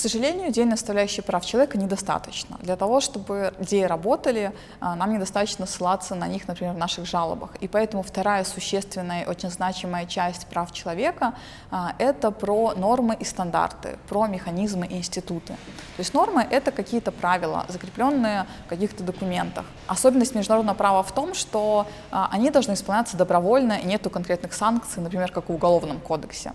сожалению, идейной составляющей прав человека недостаточно. Для того, чтобы идеи работали, нам недостаточно ссылаться на них, например, в наших жалобах. И поэтому вторая существенная, очень значимая часть прав человека — это про нормы и стандарты, про механизмы и институты. То есть нормы — это какие-то правила, закрепленные в каких-то документах. Особенность международного права в том, что они должны исполняться добровольно, и нету конкретных санкций, например, как в Уголовном кодексе.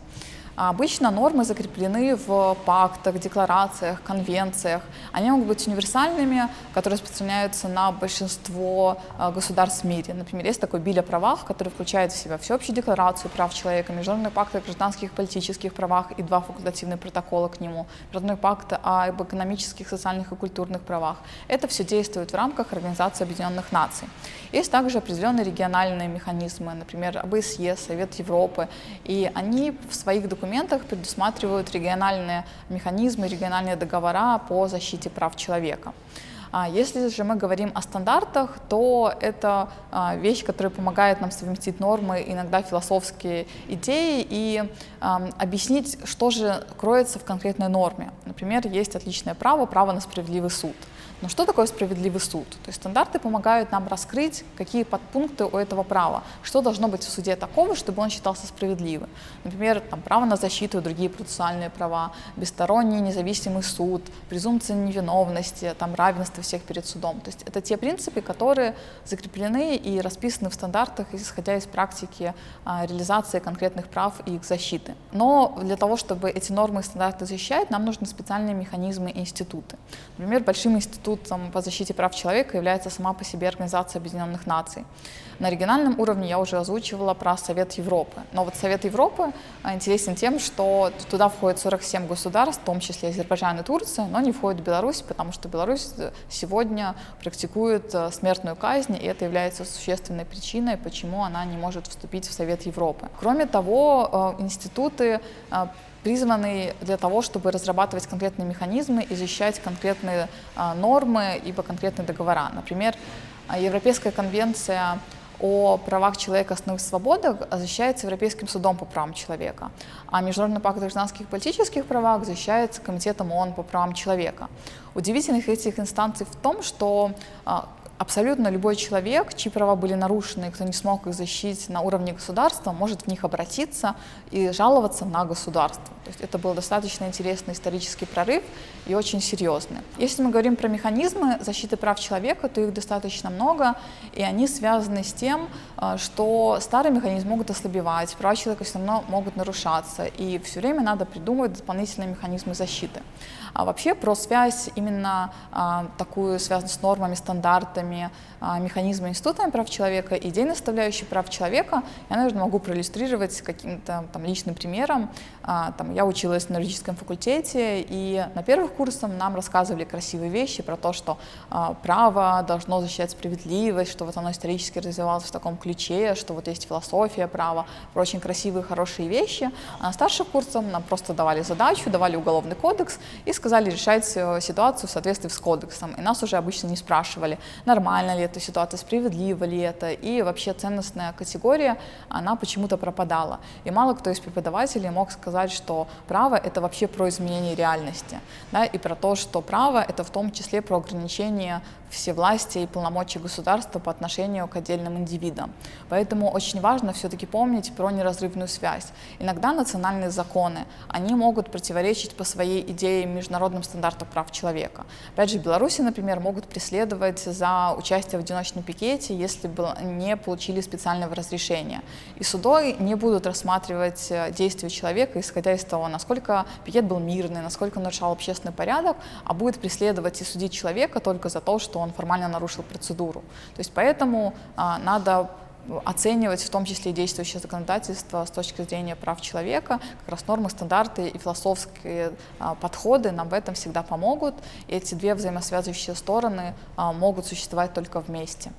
Обычно нормы закреплены в пактах, декларациях, конвенциях. Они могут быть универсальными, которые распространяются на большинство государств в мире. Например, есть такой Биль о правах, который включает в себя Всеобщую декларацию прав человека, Международный пакт о гражданских и политических правах и 2 факультативных протокола к нему, Международный пакт об экономических, социальных и культурных правах. Это все действует в рамках Организации Объединенных Наций. Есть также определенные региональные механизмы, например, ОБСЕ, Совет Европы, и они в своих документах предусматривают региональные механизмы, региональные договора по защите прав человека. Если же мы говорим о стандартах, то это вещь, которая помогает нам совместить нормы, иногда философские идеи и объяснить, что же кроется в конкретной норме. Например, есть отличное право на справедливый суд. Но что такое справедливый суд? То есть стандарты помогают нам раскрыть, какие подпункты у этого права, что должно быть в суде такого, чтобы он считался справедливым. Например, право на защиту и другие процессуальные права, бессторонний независимый суд, презумпция невиновности, равенство всех перед судом. То есть это те принципы, которые закреплены и расписаны в стандартах, исходя из практики реализации конкретных прав и их защиты. Но для того, чтобы эти нормы и стандарты защищать, нам нужны специальные механизмы и институты. Например, большим институтом по защите прав человека является сама по себе Организация Объединенных Наций. На региональном уровне я уже озвучивала про Совет Европы. Но вот Совет Европы интересен тем, что туда входит 47 государств, в том числе Азербайджан и Турция, но не входит Беларусь, потому что Беларусь сегодня практикует смертную казнь, и это является существенной причиной, почему она не может вступить в Совет Европы. Кроме того, институты призваны для того, чтобы разрабатывать конкретные механизмы и защищать конкретные нормы, ибо конкретные договора. Например, Европейская конвенция о правах человека и основных свободах защищается Европейским судом по правам человека, а Международный пакт о гражданских и политических правах защищается Комитетом ООН по правам человека. Удивительность этих инстанций в том, что абсолютно любой человек, чьи права были нарушены, кто не смог их защитить на уровне государства, может в них обратиться и жаловаться на государство. То есть это был достаточно интересный исторический прорыв и очень серьезный. Если мы говорим про механизмы защиты прав человека, то их достаточно много, и они связаны с тем, что старые механизмы могут ослабевать, права человека все равно могут нарушаться, и все время надо придумывать дополнительные механизмы защиты. А вообще про связь именно такую, связанную с нормами, стандартами, механизмами, институтами прав человека, идейной составляющей прав человека, я, наверное, могу проиллюстрировать каким-то личным примером. Я училась на юридическом факультете, и на первых курсах нам рассказывали красивые вещи про то, что право должно защищать справедливость, что вот оно исторически развивалось в таком ключе, что вот есть философия права, про очень красивые, хорошие вещи. А на старших курсах нам просто давали задачу, давали уголовный кодекс и сказали решать ситуацию в соответствии с кодексом. И нас уже обычно не спрашивали, нормально ли эта ситуация, справедливо ли это, и вообще ценностная категория, она почему-то пропадала. И мало кто из преподавателей мог сказать, что право — это вообще про изменение реальности, да, и про то, что право — это в том числе про ограничение всевластия и полномочий государства по отношению к отдельным индивидам. Поэтому очень важно все-таки помнить про неразрывную связь. Иногда национальные законы, они могут противоречить по своей идее международным стандартам прав человека. Опять же, в Беларуси, например, могут преследовать за участие в одиночном пикете, если бы не получили специального разрешения. И суды не будут рассматривать действия человека, исходя из того, насколько пикет был мирный, насколько он нарушал общественный порядок, а будет преследовать и судить человека только за то, что он формально нарушил процедуру. То есть поэтому надо оценивать в том числе и действующее законодательство с точки зрения прав человека, как раз нормы, стандарты и философские подходы нам в этом всегда помогут. И эти две взаимосвязывающие стороны могут существовать только вместе.